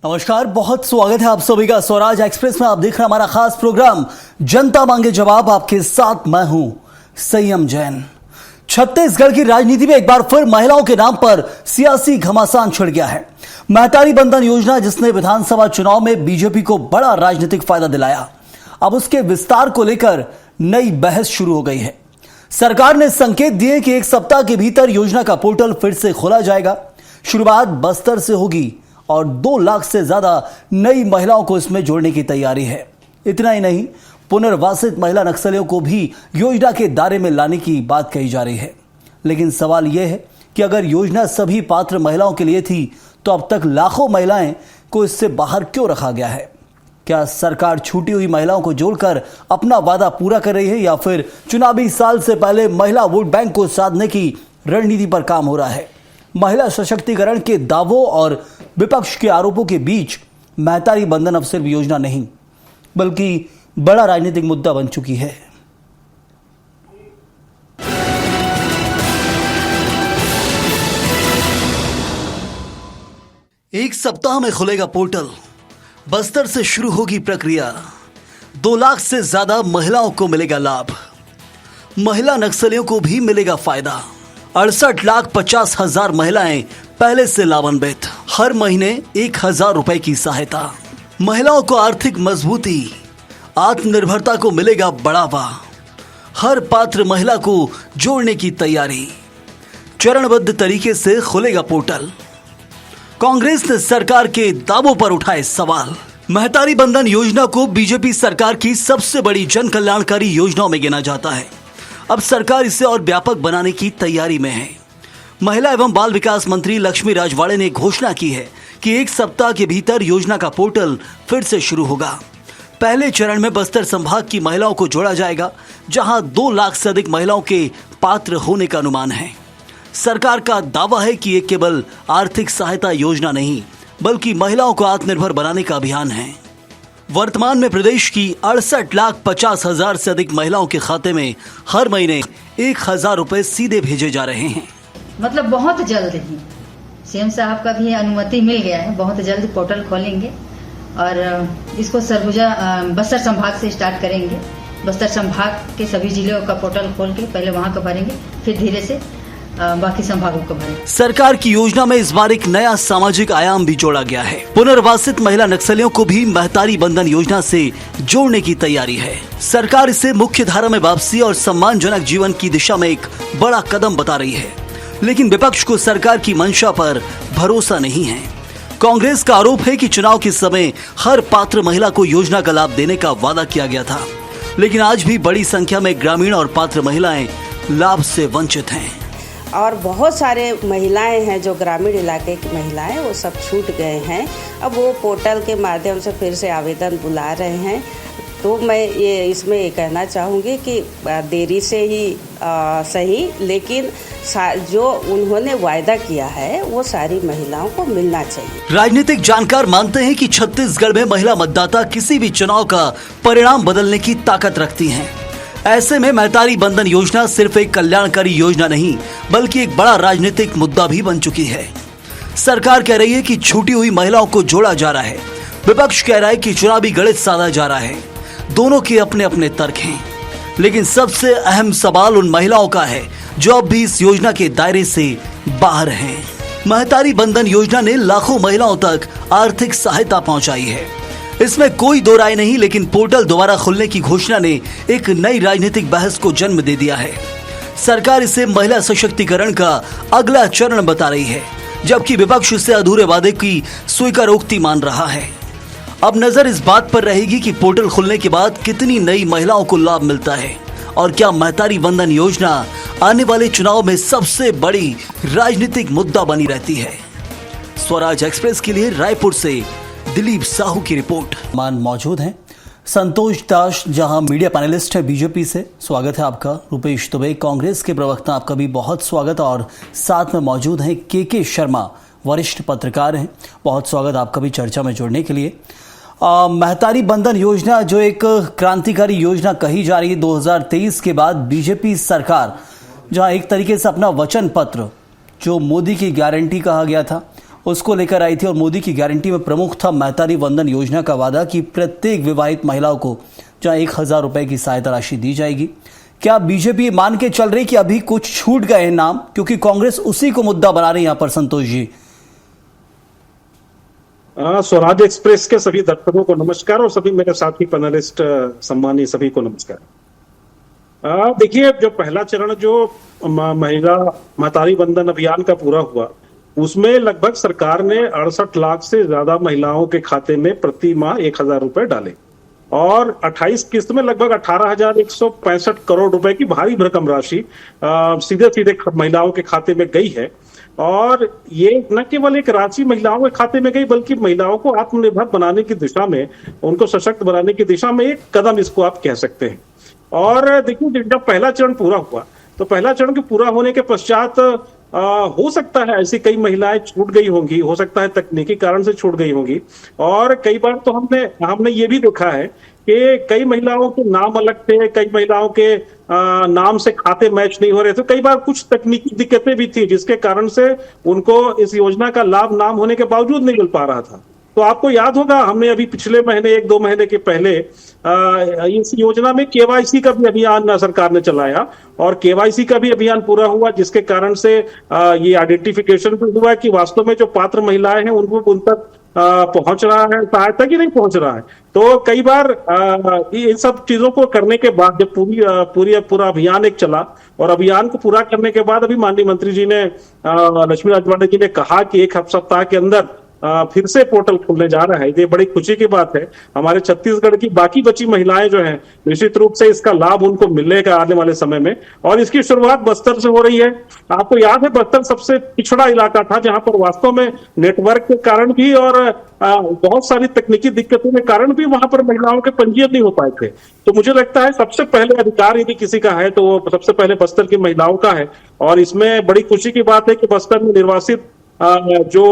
नमस्कार, बहुत स्वागत है आप सभी का स्वराज एक्सप्रेस में। आप देख रहे हैं हमारा खास प्रोग्राम जनता मांगे जवाब। आपके साथ मैं हूं संयम जैन। छत्तीसगढ़ की राजनीति में एक बार फिर महिलाओं के नाम पर सियासी घमासान छिड़ गया है। महतारी बंधन योजना, जिसने विधानसभा चुनाव में बीजेपी को बड़ा राजनीतिक फायदा दिलाया, अब उसके विस्तार को लेकर नई बहस शुरू हो गई है। सरकार ने संकेत दिए कि एक सप्ताह के भीतर योजना का पोर्टल फिर से खोला जाएगा। शुरुआत बस्तर से होगी और 2 लाख से ज्यादा नई महिलाओं को इसमें जोड़ने की तैयारी है। इतना ही नहीं, पुनर्वासित महिला नक्सलियों को भी योजना के दायरे में लाने की बात कही जा रही है। लेकिन सवाल यह है कि अगर योजना सभी पात्र महिलाओं के लिए थी, तो अब तक लाखों महिलाएं को इससे बाहर क्यों रखा गया है? क्या सरकार छूटी हुई महिलाओं को जोड़कर अपना वादा पूरा कर रही है, या फिर चुनावी साल से पहले महिला वोट बैंक को साधने की रणनीति पर काम हो रहा है? महिला सशक्तिकरण के दावों और विपक्ष के आरोपों के बीच महतारी बंधन अब सिर्फ योजना नहीं, बल्कि बड़ा राजनीतिक मुद्दा बन चुकी है। एक सप्ताह में खुलेगा पोर्टल, बस्तर से शुरू होगी प्रक्रिया, 2 लाख से ज्यादा महिलाओं को मिलेगा लाभ, महिला नक्सलियों को भी मिलेगा फायदा। 68,50,000 महिलाएं पहले से लाभान्वित, हर महीने 1,000 रुपए की सहायता। महिलाओं को आर्थिक मजबूती, आत्मनिर्भरता को मिलेगा बढ़ावा, हर पात्र महिला को जोड़ने की तैयारी, चरणबद्ध तरीके से खुलेगा पोर्टल। कांग्रेस ने सरकार के दावों पर उठाए सवाल। महतारी बंधन योजना को बीजेपी सरकार की सबसे बड़ी जन कल्याणकारी योजनाओं में गिना जाता है। अब सरकार इसे और व्यापक बनाने की तैयारी में है। महिला एवं बाल विकास मंत्री लक्ष्मी राजवाड़े ने घोषणा की है कि एक सप्ताह के भीतर योजना का पोर्टल फिर से शुरू होगा। पहले चरण में बस्तर संभाग की महिलाओं को जोड़ा जाएगा, जहां 2 लाख से अधिक महिलाओं के पात्र होने का अनुमान है। सरकार का दावा है कि ये केवल आर्थिक सहायता योजना नहीं, बल्कि महिलाओं को आत्मनिर्भर बनाने का अभियान है। वर्तमान में प्रदेश की 68,50,000 से अधिक महिलाओं के खाते में हर महीने 1,000 रुपए सीधे भेजे जा रहे हैं। मतलब बहुत जल्द ही सीएम साहब का भी अनुमति मिल गया है, बहुत जल्द पोर्टल खोलेंगे और इसको सरगुजा बस्तर संभाग से स्टार्ट करेंगे। बस्तर संभाग के सभी जिलों का पोर्टल खोल के पहले वहां का भरेंगे, फिर धीरे से बाकी संभागों को भरेंगे। सरकार की योजना में इस बार एक नया सामाजिक आयाम भी जोड़ा गया है। पुनर्वासित महिला नक्सलियों को भी महतारी बंधन योजना से जोड़ने की तैयारी है। सरकार इसे मुख्य धारा में वापसी और सम्मानजनक जीवन की दिशा में एक बड़ा कदम बता रही है। लेकिन विपक्ष को सरकार की मंशा पर भरोसा नहीं है। कांग्रेस का आरोप है कि चुनाव के समय हर पात्र महिला को योजना का लाभ देने का वादा किया गया था, लेकिन आज भी बड़ी संख्या में ग्रामीण और पात्र महिलाएं लाभ से वंचित हैं। और बहुत सारे महिलाएं हैं जो ग्रामीण इलाके की महिलाएं, वो सब छूट गए हैं। अब वो पोर्टल के माध्यम से फिर से आवेदन बुला रहे हैं। तो मैं इसमें कहना चाहूँगी कि देरी से ही सही, लेकिन जो उन्होंने वायदा किया है वो सारी महिलाओं को मिलना चाहिए। राजनीतिक जानकार मानते हैं कि छत्तीसगढ़ में महिला मतदाता किसी भी चुनाव का परिणाम बदलने की ताकत रखती हैं। ऐसे में महतारी बंधन योजना सिर्फ एक कल्याणकारी योजना नहीं, बल्कि एक बड़ा राजनीतिक मुद्दा भी बन चुकी है। सरकार कह रही है कि छूटी हुई महिलाओं को जोड़ा जा रहा है, विपक्ष कह रहा है कि चुनावी गणित साधा जा रहा है। दोनों के अपने अपने तर्क हैं, लेकिन सबसे अहम सवाल उन महिलाओं का है जो अब भी इस योजना के दायरे से बाहर हैं। महतारी बंधन योजना ने लाखों महिलाओं तक आर्थिक सहायता पहुंचाई है, इसमें कोई दो राय नहीं। लेकिन पोर्टल दोबारा खुलने की घोषणा ने एक नई राजनीतिक बहस को जन्म दे दिया है। सरकार इसे महिला सशक्तिकरण का अगला चरण बता रही है, जबकि विपक्ष इसे अधूरे वादे की स्वीकारोक्ति मान रहा है। अब नजर इस बात पर रहेगी कि पोर्टल खुलने के बाद कितनी नई महिलाओं को लाभ मिलता है, और क्या महतारी बंधन योजना आने वाले चुनाव में सबसे बड़ी राजनीतिक मुद्दा बनी रहती है। स्वराज एक्सप्रेस के लिए रायपुर से दिलीप साहू की रिपोर्ट। मान मौजूद हैं संतोष दास, जहां मीडिया पैनलिस्ट है बीजेपी से। स्वागत है आपका। रुपेश दुबे कांग्रेस के प्रवक्ता, आपका भी बहुत स्वागत। और साथ में मौजूद हैं के शर्मा, वरिष्ठ पत्रकार हैं। बहुत स्वागत आपका भी चर्चा में जुड़ने के लिए। महतारी बंधन योजना जो एक क्रांतिकारी योजना कही जा रही है, 2023 के बाद बीजेपी सरकार जहां एक तरीके से अपना वचन पत्र जो मोदी की गारंटी कहा गया था उसको लेकर आई थी और मोदी की गारंटी में प्रमुख था महतारी वंदन योजना का वादा कि प्रत्येक विवाहित महिलाओं को जहां 1,000 रुपए की सहायता राशि दी जाएगी। क्या बीजेपी मान के चल रही कि अभी कुछ छूट गए हैं नाम, क्योंकि कांग्रेस उसी को मुद्दा बना रही है यहाँ पर? संतोष जी, स्वराज एक्सप्रेस के सभी दर्शकों को नमस्कार और सभी मेरे साथी पैनलिस्ट सम्मानीय सभी को नमस्कार। देखिए, जो पहला चरण जो महिला महतारी वंदन अभियान का पूरा हुआ, उसमेमें लगभग सरकार ने 68 लाख से ज्यादा महिलाओं के खाते में प्रति माह 1,000 रुपए डाले और 28 किस्त में लगभग 18,165 करोड़ रुपए की भारी भरकम राशि सीधे सीधे महिलाओं के खाते में गई है। और ये न केवल एक राशि महिलाओं के खाते में गई, बल्कि महिलाओं को आत्मनिर्भर बनाने की दिशा में, उनको सशक्त बनाने की दिशा में एक कदम इसको आप कह सकते हैं। और देखिए, जब पहला चरण पूरा हुआ तो पहला चरण के पूरा होने के पश्चात हो सकता है ऐसी कई महिलाएं छूट गई होंगी, हो सकता है तकनीकी कारण से छूट गई होंगी। और कई बार तो हमने ये भी देखा है कि कई महिलाओं के नाम अलग थे, कई महिलाओं के नाम से खाते मैच नहीं हो रहे थे, कई बार कुछ तकनीकी दिक्कतें भी थी जिसके कारण से उनको इस योजना का लाभ नाम होने के बावजूद नहीं मिल पा रहा था। तो आपको याद होगा, हमने अभी पिछले महीने 1-2 महीने के पहले इस योजना में केवाईसी का भी अभियान सरकार ने चलाया और केवाईसी का भी अभियान पूरा हुआ, जिसके कारण से ये आइडेंटिफिकेशन भी हुआ कि वास्तव में जो पात्र महिलाएं हैं उनको उन तक पहुंच रहा है सहायता कि नहीं पहुंच रहा है। तो कई बार इन सब चीजों को करने के बाद जब पूरा अभियान एक चला और अभियान को पूरा करने के बाद अभी माननीय मंत्री जी ने, लक्ष्मी राजवाड़े जी ने कहा कि 1 सप्ताह के अंदर फिर से पोर्टल खुलने जा रहा है। ये बड़ी खुशी की बात है। हमारे छत्तीसगढ़ की बाकी बची महिलाएं जो हैं, निश्चित रूप से इसका लाभ उनको मिलेगा आने वाले समय में। और इसकी शुरुआत बस्तर से हो रही है। आपको याद है, बस्तर सबसे पिछड़ा इलाका था जहां पर वास्तव में नेटवर्क के कारण भी और बहुत सारी तकनीकी दिक्कतों के कारण भी वहां पर महिलाओं के पंजीयन नहीं हो पाए थे। तो मुझे लगता है सबसे पहले अधिकार यदि किसी का है तो वो सबसे पहले बस्तर की महिलाओं का है। और इसमें बड़ी खुशी की बात है कि बस्तर में निर्वासित जो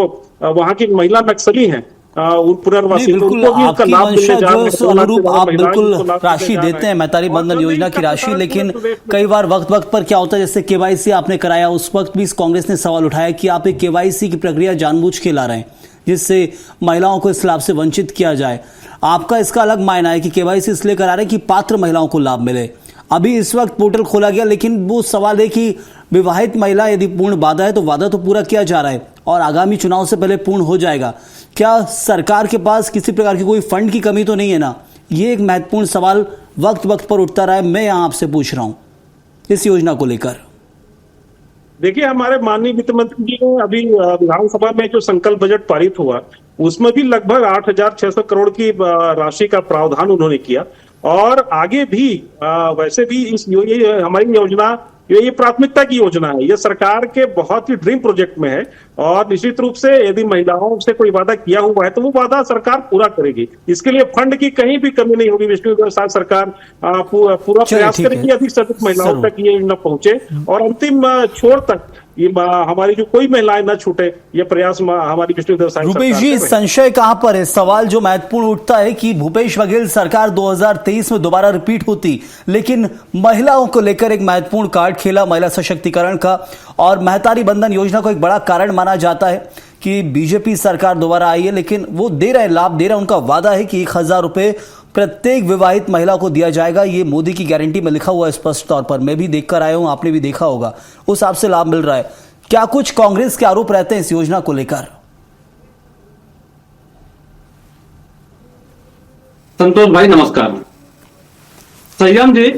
वहां की महिला नक्सली हैं, पुनर्वासी, बिल्कुल आपकी मंशा जो अनुरूप आप बिल्कुल राशि देते हैं महतारी वंदन योजना की राशि, लेकिन कई बार वक्त पर क्या होता है, जैसे केवाईसी आपने कराया, उस वक्त भी कांग्रेस ने सवाल उठाया कि आप एक केवाईसी की प्रक्रिया जानबूझ के ला रहे हैं जिससे महिलाओं को इस लाभ से वंचित किया जाए। आपका इसका अलग मायना है कि केवाईसी इसलिए करा रहे हैं कि पात्र महिलाओं को लाभ मिले। अभी इस वक्त पोर्टल खोला गया, लेकिन वो सवाल है कि विवाहित महिला यदि पूर्ण वादा है तो वादा तो पूरा किया जा रहा है और आगामी चुनाव से पहले पूर्ण हो जाएगा। क्या सरकार के पास किसी प्रकार की कोई फंड की कमी तो नहीं है ना? ये एक महत्वपूर्ण सवाल वक्त पर उठता रहा है। मैं यहां आपसे पूछ रहा हूं इस योजना को लेकर। देखिए, हमारे माननीय वित्त मंत्री जी ने अभी विधानसभा में जो संकल्प बजट पारित हुआ उसमें भी लगभग 8,600 करोड़ की राशि का प्रावधान उन्होंने किया। और आगे भी वैसे भी ये हमारी योजना, ये प्राथमिकता की योजना है, ये सरकार के बहुत ही ड्रीम प्रोजेक्ट में है। और निश्चित रूप से यदि महिलाओं से कोई वादा किया हुआ है तो वो वादा सरकार पूरा करेगी। इसके लिए फंड की कहीं भी कमी नहीं होगी। विष्णु साथ सरकार पूरा प्रयास करेगी अधिक से अधिक महिलाओं तक ये योजना पहुंचे और अंतिम छोर तक ये हमारी जो कोई महिलाएं न छूटे, ये प्रयास हमारी विष्णुदेव साई। रुपेश जी, संशय कहां पर है? सवाल जो महत्वपूर्ण उठता है कि भूपेश बघेल सरकार 2023 में दोबारा रिपीट होती, लेकिन महिलाओं को लेकर एक महत्वपूर्ण कार्ड खेला महिला सशक्तिकरण का, और महतारी वंदन योजना को एक बड़ा कारण माना जाता है कि बीजेपी सरकार दोबारा आई है, लेकिन वो दे रहे लाभ दे रहे, उनका वादा है कि 1,000 रुपए प्रत्येक विवाहित महिला को दिया जाएगा। ये मोदी की गारंटी में लिखा हुआ है स्पष्ट तौर पर। मैं भी देखकर आया हूं, आपने भी देखा होगा, उस हिसाब से लाभ मिल रहा है। क्या कुछ कांग्रेस के आरोप रहते हैं इस योजना को लेकर? संतोष भाई नमस्कार। संयम जी,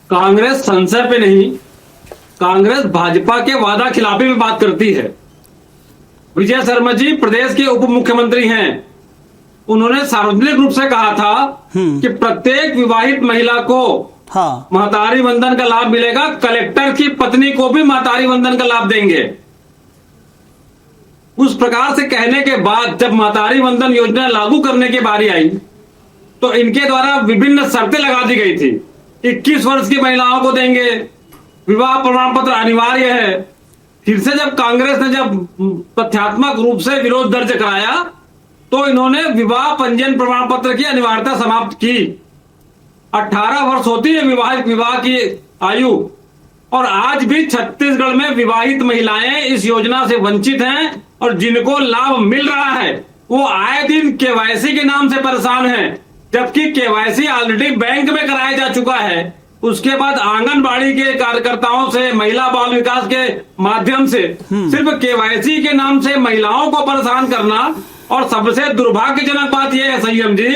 कांग्रेस संशय पे नहीं, कांग्रेस भाजपा के वादा खिलाफी में बात करती है। विजय शर्मा जी प्रदेश के उप मुख्यमंत्री हैं, उन्होंने सार्वजनिक रूप से कहा था कि प्रत्येक विवाहित महिला को महतारी वंदन का लाभ मिलेगा। कलेक्टर की पत्नी को भी महतारी वंदन का लाभ देंगे। उस प्रकार से कहने के बाद जब महतारी वंदन योजना लागू करने की बारी आई तो इनके द्वारा विभिन्न शर्तें लगा दी गई थी। 21 वर्ष की महिलाओं को देंगे, विवाह प्रमाण पत्र अनिवार्य है। फिर से जब कांग्रेस ने जब तथ्यात्मक रूप से विरोध दर्ज कराया तो इन्होंने विवाह पंजीयन प्रमाण पत्र की अनिवार्यता समाप्त की। 18 वर्ष होती है विवाह की आयु, और आज भी छत्तीसगढ़ में विवाहित महिलाएं इस योजना से वंचित हैं। और जिनको लाभ मिल रहा है वो आए दिन केवाईसी के नाम से परेशान हैं, जबकि केवाईसी ऑलरेडी बैंक में कराया जा चुका है। उसके बाद आंगनबाड़ी के कार्यकर्ताओं से, महिला बाल विकास के माध्यम से सिर्फ केवाईसी के नाम से महिलाओं को परेशान करना। और सबसे दुर्भाग्यजनक बात यह है संयम जी,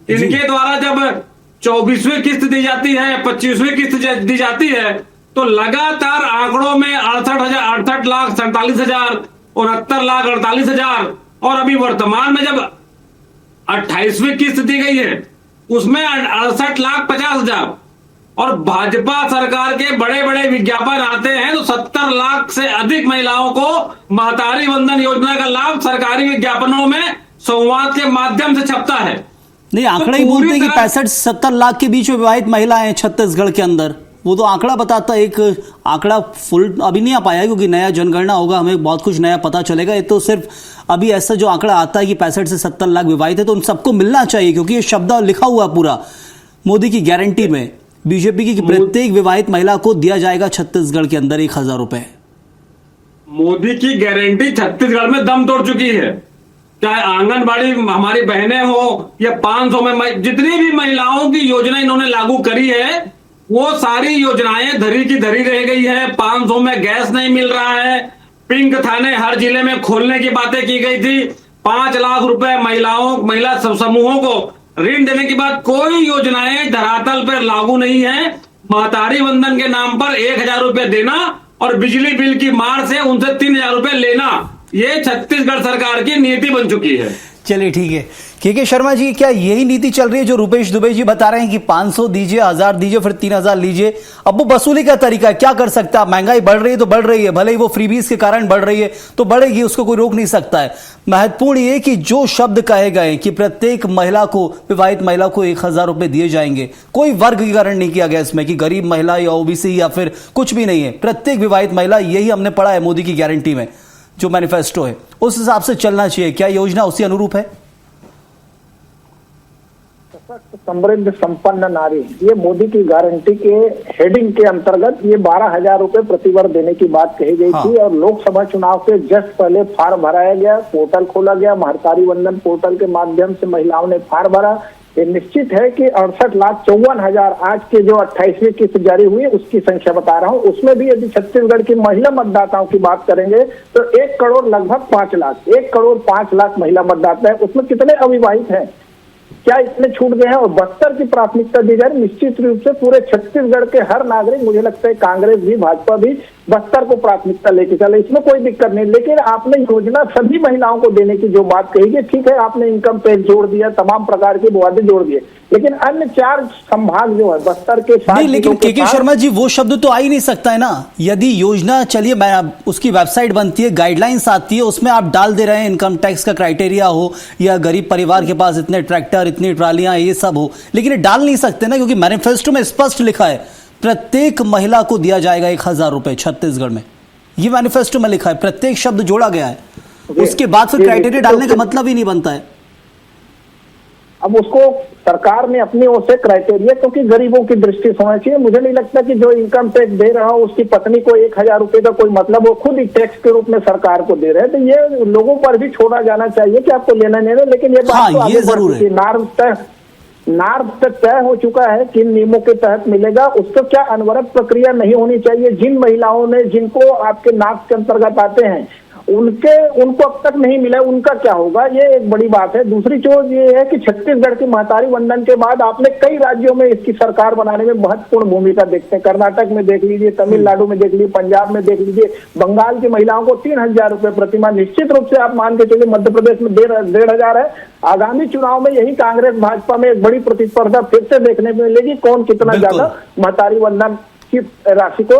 इनके द्वारा जब 24वीं किस्त दी जाती है, 25वीं किस्त दी जाती है, तो लगातार आंकड़ों में 68 लाख 47,000, 69 लाख 48,000 और अभी वर्तमान में जब 28वीं किस्त दी गई है उसमें 68 लाख 50,000 और भाजपा सरकार के बड़े बड़े विज्ञापन आते हैं तो 70 लाख से अधिक महिलाओं को महतारी वंदन योजना का लाभ सरकारी विज्ञापनों में संवाद के माध्यम से छपता है। नहीं, आंकड़ा ही बोलते हैं कि 65-70 लाख के बीच में विवाहित महिलाएं हैं छत्तीसगढ़ के अंदर। वो तो आंकड़ा बताता है, एक आंकड़ा फुल अभी नहीं आ पाया क्योंकि नया जनगणना होगा, हमें बहुत कुछ नया पता चलेगा। ये तो सिर्फ अभी ऐसा जो आंकड़ा आता है कि 65 से 70 लाख विवाहित है, तो उन सबको मिलना चाहिए क्योंकि ये शब्द लिखा हुआ पूरा मोदी की गारंटी में, बीजेपी की प्रत्येक विवाहित महिला को दिया जाएगा छत्तीसगढ़ के अंदर 1,000 रुपए। मोदी की गारंटी छत्तीसगढ़ में दम तोड़ चुकी है। चाहे आंगनबाड़ी हमारी बहनें हो या 500 में जितनी भी महिलाओं की योजना इन्होंने लागू करी है वो सारी योजनाएं धरी की धरी रह गई है। 500 में गैस नहीं मिल रहा है, पिंक थाने हर जिले में खोलने की बातें की गई थी, 5 लाख रुपए महिला समूहों को ऋण देने के बाद कोई योजनाएं धरातल पर लागू नहीं है। महतारी वंदन के नाम पर 1,000 रुपए देना और बिजली बिल की मार से उनसे 3,000 रुपए लेना, ये छत्तीसगढ़ सरकार की नीति बन चुकी है। चलिए ठीक है, के शर्मा जी, क्या यही नीति चल रही है जो रुपेश दुबे जी बता रहे हैं कि 500 दीजिए, 1,000 दीजिए, फिर 3,000 लीजिए? अब वो वसूली का तरीका क्या कर सकता है? महंगाई बढ़ रही है तो बढ़ रही है, भले ही वो फ्रीबीज के कारण बढ़ रही है तो बढ़ेगी, उसको कोई रोक नहीं सकता है। महत्वपूर्ण ये कि जो शब्द कहे गए कि प्रत्येक महिला को, विवाहित महिला को 1,000 रुपए दिए जाएंगे, कोई वर्गीकरण नहीं किया गया इसमें कि गरीब महिला या ओबीसी या फिर कुछ भी नहीं है, प्रत्येक विवाहित महिला, यही हमने पढ़ा है मोदी की गारंटी में जो मैनिफेस्टो है, उस हिसाब से चलना चाहिए। क्या योजना उसी अनुरूप है? समृद्ध संपन्न नारी, ये मोदी की गारंटी के हेडिंग के अंतर्गत ये 12,000 रुपए प्रतिवर्ष देने की बात कही गई थी। और लोकसभा चुनाव के जस्ट पहले फार्म भराया गया, पोर्टल खोला गया, महतारी वंदन पोर्टल के माध्यम से महिलाओं ने फार्म भरा। ये निश्चित है कि 68,54,000 आज के जो 28वीं किस्त जारी हुई उसकी संख्या बता रहा हूँ, उसमें भी यदि छत्तीसगढ़ की महिला मतदाताओं की बात करेंगे तो 1 करोड़ लगभग 5 लाख, 1 करोड़ 5 लाख महिला मतदाता है। उसमें कितने अविवाहित हैं, क्या इतने छूट गए हैं? और बस्तर की प्राथमिकता दी जा रही, निश्चित रूप से पूरे छत्तीसगढ़ के हर नागरिक, मुझे लगता है कांग्रेस भी भाजपा भी बस्तर को प्राथमिकता लेके चले, इसमें कोई दिक्कत नहीं। लेकिन आपने योजना सभी महिलाओं को देने की जो बात कही कि ठीक है, आपने इनकम टैक्स जोड़ दिया, तमाम प्रकार के वादे जोड़ दिए, लेकिन अन्य 4 संभाग जो है बस्तर के साथ, लेकिन के शर्मा जी वो शब्द तो आ ही नहीं सकता है ना। यदि योजना, चलिए उसकी वेबसाइट बनती है, गाइडलाइंस आती है, उसमें आप डाल दे रहे हैं इनकम टैक्स का क्राइटेरिया हो या गरीब परिवार के पास इतने ट्रैक्टर, इतनी ट्रालियां, ये सब हो, लेकिन ये डाल नहीं सकते ना क्योंकि मैनिफेस्टो में स्पष्ट लिखा है प्रत्येक महिला को दिया जाएगा 1,000 रुपए छत्तीसगढ़ में। ये मैनिफेस्टो में लिखा है, प्रत्येक शब्द जोड़ा गया है, उसके बाद फिर क्राइटेरिया डालने का मतलब ही नहीं बनता है। अब उसको सरकार ने अपनी ओर से क्राइटेरिया, क्योंकि गरीबों की दृष्टि से होना चाहिए। मुझे नहीं लगता कि जो इनकम टैक्स दे रहा हो उसकी पत्नी को 1,000 रुपए का कोई मतलब, वो खुद ही टैक्स के रूप में सरकार को दे रहे हैं, तो ये लोगों पर भी छोड़ा जाना चाहिए कि आपको लेना नहीं है। लेकिन ये बात तो ये जरूर है, नार्म तय हो चुका है, किन नियमों के तहत मिलेगा, उसको क्या अनवरत प्रक्रिया नहीं होनी चाहिए। जिन महिलाओं ने, जिनको आपके नाक के अंतर्गत आते हैं, उनको अब तक नहीं मिला, उनका क्या होगा, ये एक बड़ी बात है। दूसरी चीज ये है कि छत्तीसगढ़ की महतारी वंदन के बाद आपने कई राज्यों में इसकी सरकार बनाने में महत्वपूर्ण भूमिका देखते हैं। कर्नाटक में देख लीजिए, तमिलनाडु में देख लीजिए, पंजाब में देख लीजिए, बंगाल की महिलाओं को 3,000 रुपए प्रतिमाह। निश्चित रूप से आप मान के चलिए मध्य प्रदेश में 1,500 है। आगामी चुनाव में यही कांग्रेस भाजपा में एक बड़ी प्रतिस्पर्धा फिर से देखने को मिलेगी, कौन कितना ज्यादा महतारी वंदन की राशि को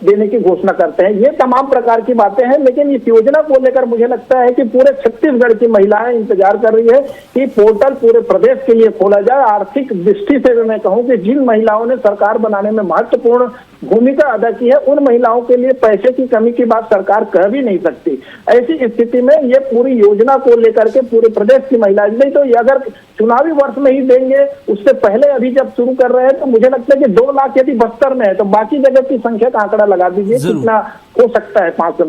देने की घोषणा करते हैं। ये तमाम प्रकार की बातें हैं, लेकिन इस योजना को लेकर मुझे लगता है कि पूरे छत्तीसगढ़ की महिलाएं इंतजार कर रही है कि पोर्टल पूरे प्रदेश के लिए खोला जाए। आर्थिक दृष्टि से मैं कहूं कि जिन महिलाओं ने सरकार बनाने में महत्वपूर्ण भूमिका अदा की है, उन महिलाओं के लिए पैसे की कमी की बात सरकार कह भी नहीं सकती। ऐसी स्थिति में ये पूरी योजना को लेकर के पूरे प्रदेश की महिलाएं, नहीं तो ये अगर चुनावी वर्ष में ही देंगे, उससे पहले अभी जब शुरू कर रहे हैं तो मुझे लगता है कि 2 लाख यदि बस्तर में है तो बाकी जगह की संख्या का आंकड़ा लगा दीजिए कितना हो सकता है। 5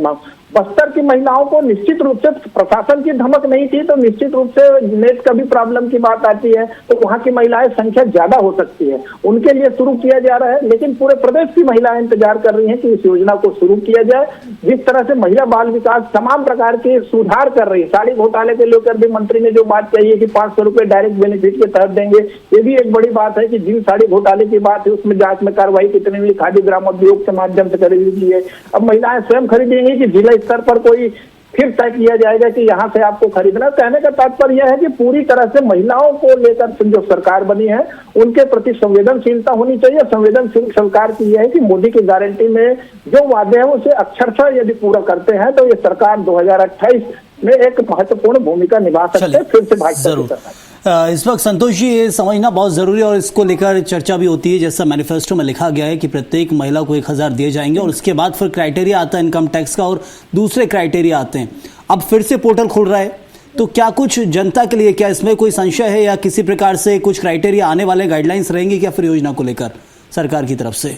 बस्तर की महिलाओं को निश्चित रूप से प्रशासन की धमक नहीं थी, तो निश्चित रूप से नेट का भी प्रॉब्लम की बात आती है, तो वहां की महिलाएं संख्या ज्यादा हो सकती है, उनके लिए शुरू किया जा रहा है। लेकिन पूरे प्रदेश की महिलाएं इंतजार कर रही हैं कि इस योजना को शुरू किया जाए। जिस तरह से महिला बाल विकास तमाम प्रकार के सुधार कर रही है, साड़ी घोटाले के लेकर भी मंत्री ने जो बात कही है कि 500 रुपए डायरेक्ट बेनिफिट के तहत देंगे, ये भी एक बड़ी बात है कि जिन साड़ी घोटाले की बात है उसमें जांच में कार्रवाई कितनी हुई, खादी ग्रामोद्योग के माध्यम से खरीदी है। अब महिलाएं स्वयं खरीदेंगी कि जिला स्तर पर कोई फिर तय किया जाएगा कि यहाँ से आपको खरीदना। कहने का तात्पर्य यह है कि पूरी तरह से महिलाओं को लेकर जो सरकार बनी है उनके प्रति संवेदनशीलता होनी चाहिए। संवेदनशील सरकार की यह है कि मोदी की गारंटी में जो वादे हैं उसे अक्षरशः यदि पूरा करते हैं तो ये सरकार 2028 में एक महत्वपूर्ण भूमिका निभा सकते हैं। फिर से भाजपा इस वक्त संतोष जी ये समझना बहुत जरूरी है और इसको लेकर चर्चा भी होती है। जैसा मैनिफेस्टो में लिखा गया है कि प्रत्येक महिला को 1000 दिए जाएंगे और उसके बाद फिर क्राइटेरिया आता है इनकम टैक्स का और दूसरे क्राइटेरिया आते हैं। अब फिर से पोर्टल खुल रहा है, तो क्या कुछ जनता के लिए क्या इसमें कोई संशय है या किसी प्रकार से कुछ क्राइटेरिया आने वाले गाइडलाइंस रहेंगे क्या फिर योजना को लेकर सरकार की तरफ से?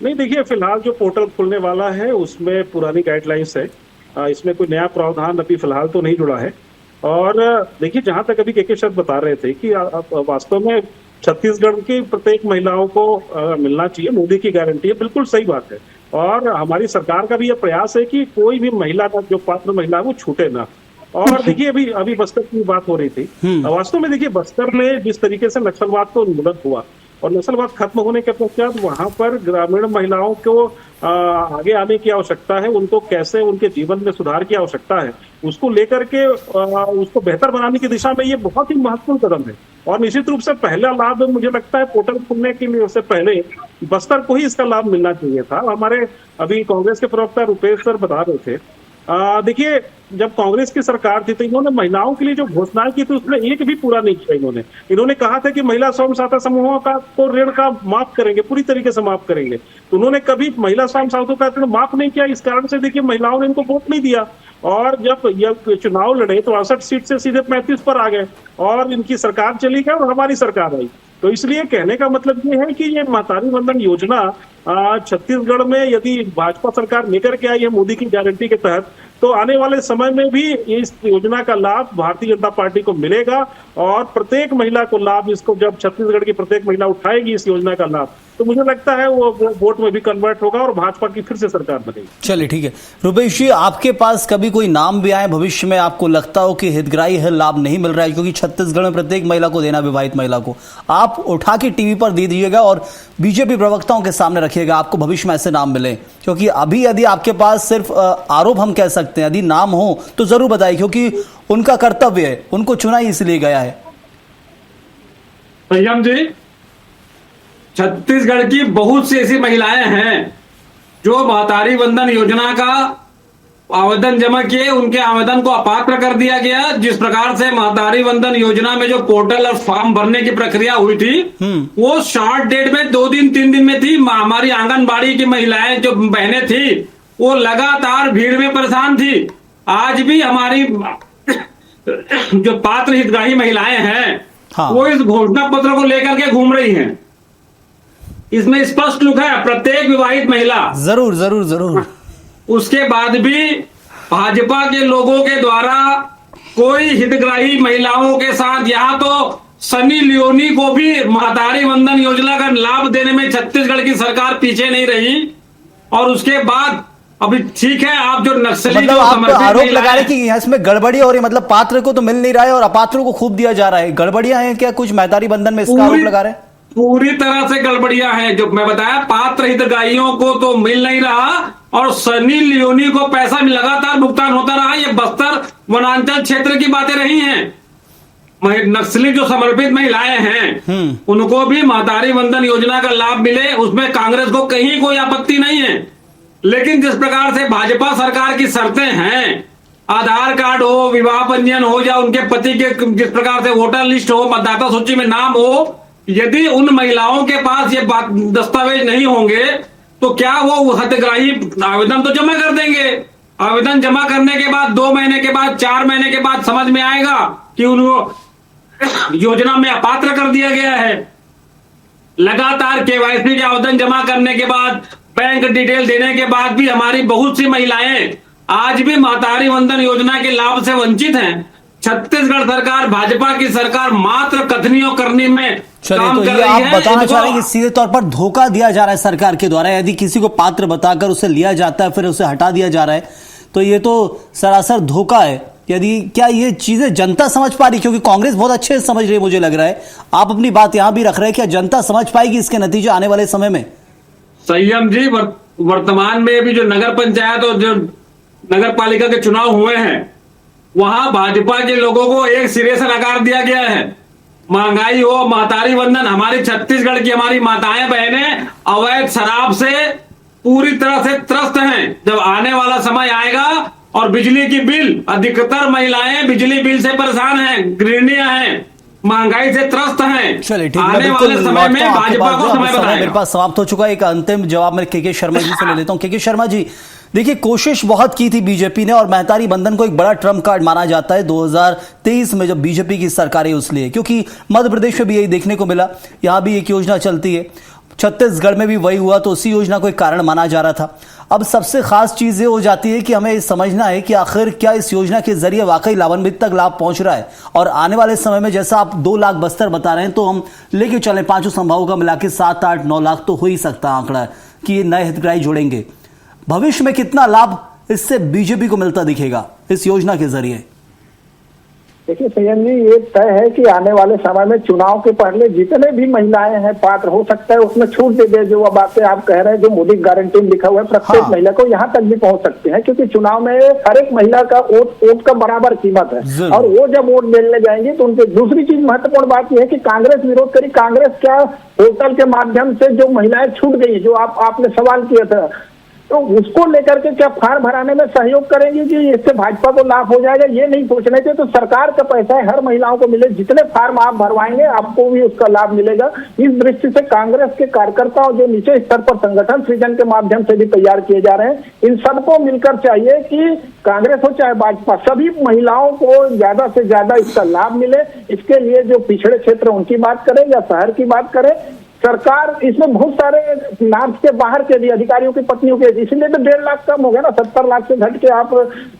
नहीं, देखिए फिलहाल जो पोर्टल खुलने वाला है उसमें पुरानी गाइडलाइंस है, इसमें कोई नया प्रावधान अभी फिलहाल तो नहीं जुड़ा है। और देखिए जहां तक अभी के शब्द बता रहे थे कि वास्तव में छत्तीसगढ़ की प्रत्येक महिलाओं को मिलना चाहिए, मोदी की गारंटी है, बिल्कुल सही बात है। और हमारी सरकार का भी यह प्रयास है कि कोई भी महिला का जो पात्र महिला है वो छूटे ना। और देखिए अभी बस्तर की बात हो रही थी, वास्तव में देखिए बस्तर में जिस तरीके से नक्सलवाद को उन्मूलन हुआ और नस्लवाद खत्म होने के पश्चात वहां पर ग्रामीण महिलाओं को आगे आने की आवश्यकता है, उनको कैसे उनके जीवन में सुधार की आवश्यकता है उसको लेकर के उसको बेहतर बनाने की दिशा में ये बहुत ही महत्वपूर्ण कदम है। और निश्चित रूप से पहला लाभ मुझे लगता है पोर्टल खुलने के लिए उससे पहले बस्तर को ही इसका लाभ मिलना चाहिए था। हमारे अभी कांग्रेस के प्रवक्ता रुपेश सर बता रहे थे, देखिए जब कांग्रेस की सरकार थी तो इन्होंने महिलाओं के लिए जो घोषणाएं की थी उसमें एक भी पूरा नहीं किया। इन्होंने कहा था कि महिला स्वयं सहायता समूहों का को ऋण का माफ करेंगे, पूरी तरीके से माफ करेंगे, तो उन्होंने कभी महिला स्वयं सहायता का ऋण माफ नहीं किया। इस कारण से देखिए महिलाओं ने इनको वोट नहीं दिया और जब यह चुनाव लड़े तो 68 सीट से सीधे 35 पर आ गए और इनकी सरकार चली गई और हमारी सरकार आई। तो इसलिए कहने का मतलब ये है कि ये महतारी वंदन योजना छत्तीसगढ़ में यदि भाजपा सरकार लेकर के आई है मोदी की गारंटी के तहत, तो आने वाले समय में भी इस योजना का लाभ भारतीय जनता पार्टी को मिलेगा और प्रत्येक महिला को लाभ, इसको जब छत्तीसगढ़ की प्रत्येक महिला उठाएगी इस योजना का लाभ तो मुझे लगता है वो वोट में भी कन्वर्ट होगा और भाजपा की फिर से सरकार बनेगी। चलिए ठीक है रुपेश जी, आपके पास कभी कोई नाम भी आए भविष्य में आपको लगता हो कि हितग्राही है, लाभ नहीं मिल रहा है, क्योंकि छत्तीसगढ़ में प्रत्येक महिला को देना, विवाहित महिला को, आप उठा के टीवी पर दे दीजिएगा और बीजेपी प्रवक्ताओं के सामने रखिएगा, आपको भविष्य में ऐसे नाम मिले? क्योंकि अभी यदि आपके पास सिर्फ आरोप हम कह सकते हैं, यदि नाम हो तो जरूर बताइए, क्योंकि उनका कर्तव्य है, उनको चुना ही इसलिए गया है। संयम जी, छत्तीसगढ़ की बहुत सी ऐसी महिलाएं हैं जो महतारी वंदन योजना का आवेदन जमा किए, उनके आवेदन को अपात्र कर दिया गया। जिस प्रकार से महतारी वंदन योजना में जो पोर्टल और फॉर्म भरने की प्रक्रिया हुई थी वो शॉर्ट डेट में 2 दिन 3 दिन में थी। हमारी आंगनबाड़ी की महिलाएं जो बहनें थी वो लगातार भीड़ में परेशान थी। आज भी हमारी जो पात्र हितग्राही महिलाएं हैं वो इस घोषणा पत्र को लेकर के घूम रही हैं। इसमें स्पष्ट लिखा है प्रत्येक विवाहित महिला, जरूर जरूर जरूर। उसके बाद भी भाजपा के लोगों के द्वारा कोई हितग्राही महिलाओं के साथ, यहाँ तो सनी लियोनी को भी महतारी वंदन योजना का लाभ देने में छत्तीसगढ़ की सरकार पीछे नहीं रही। और उसके बाद अभी ठीक है, आप जो नक्सली मतलब आप आरोप लगा रहे कि इसमें गड़बड़ी हो रही, मतलब पात्र को तो मिल नहीं रहा है और अपात्रों को खूब दिया जा रहा है, गड़बड़ियां हैं क्या कुछ महतारी वंदन में? इसका आरोप लगा रहे हैं पूरी तरह से गड़बड़ियां हैं। जो मैं बताया, पात्र हितग्राहियों को तो मिल नहीं रहा और सनी लियोनी को पैसा लगातार भुगतान होता रहा। ये बस्तर वनांचल क्षेत्र की बातें रही हैं। नक्सली जो समर्पित महिलाएं हैं उनको भी महतारी वंदन योजना का लाभ मिले, उसमें कांग्रेस को कहीं कोई आपत्ति नहीं है। लेकिन जिस प्रकार से भाजपा सरकार की शर्तें हैं, आधार कार्ड हो, विवाह पंजीयन हो या उनके पति के जिस प्रकार से वोटर लिस्ट हो, मतदाता सूची में नाम हो, यदि उन महिलाओं के पास ये दस्तावेज नहीं होंगे तो क्या वो हितग्राही आवेदन तो जमा कर देंगे। आवेदन जमा करने के बाद 2 महीने के बाद, 4 महीने के बाद समझ में आएगा कि उनको योजना में अपात्र कर दिया गया है। लगातार केवाईसी के आवेदन जमा करने के बाद बैंक डिटेल देने के बाद भी हमारी बहुत सी महिलाएं आज भी महतारी वंदन योजना के लाभ से वंचित हैं। छत्तीसगढ़ सरकार, भाजपा की सरकार मात्र कथनियों करनी में काम तो कर ये रही आप है। बताना चाह रहे हैं कि सीधे तौर पर धोखा दिया जा रहा है सरकार के द्वारा। यदि किसी को पात्र बताकर उसे लिया जाता है फिर उसे हटा दिया जा रहा है, तो ये तो सरासर धोखा है। यदि क्या ये चीजें जनता समझ पा रही, क्योंकि कांग्रेस बहुत अच्छे से समझ रही है, मुझे लग रहा है आप अपनी बात यहां भी रख रहे हैं, क्या जनता समझ पाएगी इसके नतीजे आने वाले समय में? संयम जी, वर्तमान में भी जो नगर पंचायत और जो नगर पालिका के चुनाव हुए हैं, वहां भाजपा के लोगों को एक सिरे से नकार दिया गया है। महंगाई हो, महतारी वंदन, हमारी छत्तीसगढ़ की हमारी माताएं बहनें अवैध शराब से पूरी तरह से त्रस्त हैं। जब आने वाला समय आएगा और बिजली की बिल, अधिकतर महिलाएं बिजली बिल से परेशान हैं, गृहिणियां हैं, महंगाई से त्रस्त हैं। चलिए ठीक है, आने वाले समय में भाजपा को समय मेरे बताएगा। पास समाप्त हो चुका है। एक अंतिम जवाब मैं के शर्मा जी से ले लेता हूं। के शर्मा जी, देखिए कोशिश बहुत की थी बीजेपी ने, और महतारी बंधन को एक बड़ा ट्रम्प कार्ड माना जाता है 2023 में जब बीजेपी की सरकार है उसलिए, क्योंकि मध्य प्रदेश में भी यही देखने को मिला, यहां भी एक योजना चलती है, छत्तीसगढ़ में भी वही हुआ, तो उसी योजना को एक कारण माना जा रहा था। अब सबसे खास चीज ये हो जाती है कि हमें समझना है कि आखिर क्या इस योजना के जरिए वाकई लाभान्वित तक लाभ पहुंच रहा है, और आने वाले समय में जैसा आप 2 लाख बस्तर बता रहे हैं, तो हम लेके चले 5 संभागों का मिला के 7, 8, 9 लाख तो हो ही सकता है आंकड़ा कि ये नए हितग्राही जुड़ेंगे। भविष्य में कितना लाभ इससे बीजेपी को मिलता दिखेगा इस योजना के जरिए? देखिए संयम जी, ये तय है कि आने वाले समय में चुनाव के पहले जितने भी महिलाएं हैं पात्र, हो सकता है उसमें छूट दे दे। जो बातें आप कह रहे हैं, जो मोदी गारंटी में लिखा हुआ है, प्रत्येक महिला को यहाँ तक भी पहुंच सकते हैं, क्योंकि चुनाव में हर एक महिला का वोट का बराबर कीमत है। और वो जब वोट मिलने जाएंगे तो उनके दूसरी चीज महत्वपूर्ण बात यह है कि कांग्रेस विरोध करी। कांग्रेस क्या पोर्टल के माध्यम से जो महिलाएं छूट गई, जो आपने सवाल किया था, तो उसको लेकर के क्या फार्म भराने में सहयोग करेंगे कि इससे भाजपा को लाभ हो जाएगा, ये नहीं सोचने से। तो सरकार का पैसा है, हर महिलाओं को मिले, जितने फार्म आप भरवाएंगे आपको भी उसका लाभ मिलेगा। इस दृष्टि से कांग्रेस के कार्यकर्ता जो नीचे स्तर पर संगठन सृजन के माध्यम से भी तैयार किए जा रहे हैं, इन सबको मिलकर चाहिए कि कांग्रेस हो चाहे भाजपा, सभी महिलाओं को ज्यादा से ज्यादा इसका लाभ मिले। इसके लिए जो पिछड़े क्षेत्र उनकी बात करें या शहर की बात करें, सरकार इसमें बहुत सारे नॉर्थ के बाहर के भी अधिकारियों की पत्नियों के, इसलिए तो 1.5 लाख कम हो गया ना, 70 लाख से घट के आप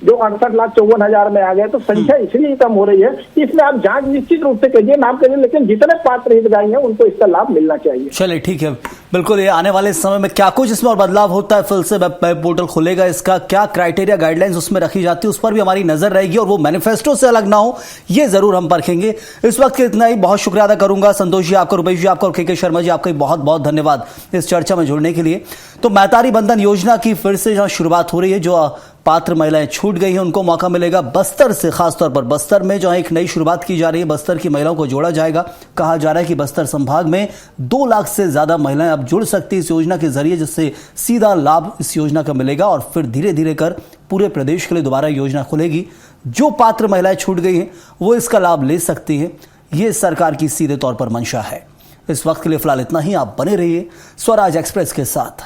जो 68,54,000 में आ गए, तो संख्या इसलिए कम हो रही है। इसमें आप जांच निश्चित रूप से करिए, नाम करिए, लेकिन जितने पात्र हितग्राही हैं उनको इसका लाभ मिलना चाहिए। चलिए ठीक है, बिल्कुल। ये आने वाले समय में क्या कुछ इसमें और बदलाव होता है, फिर से वेब पोर्टल खुलेगा, इसका क्या क्राइटेरिया गाइडलाइंस उसमें रखी जाती है, उस पर भी हमारी नजर रहेगी, और वो मैनिफेस्टो से अलग ना हो ये जरूर हम परखेंगे। इस वक्त के इतना ही। बहुत शुक्रिया अदा करूंगा संतोष जी आपका, रुपेश जी आपका, और के शर्मा जी आपका बहुत बहुत धन्यवाद इस चर्चा में जुड़ने के लिए। तो महतारी बंधन योजना की फिर से जहां शुरुआत हो रही है, जो पात्र महिलाएं छूट गई हैं उनको मौका मिलेगा। बस्तर से, खासतौर पर बस्तर में जहां एक नई शुरुआत की जा रही है, बस्तर की महिलाओं को जोड़ा जाएगा। कहा जा रहा है कि बस्तर संभाग में 2 लाख से ज्यादा महिलाएं अब जुड़ सकती है इस योजना के जरिए, जिससे सीधा लाभ इस योजना का मिलेगा, और फिर धीरे धीरे कर पूरे प्रदेश के लिए दोबारा योजना खुलेगी। जो पात्र महिलाएं छूट गई हैं वो इसका लाभ ले सकती हैं। ये सरकार की सीधे तौर पर मंशा है। इस वक्त के लिए फिलहाल इतना ही। आप बने रहिए स्वराज एक्सप्रेस के साथ।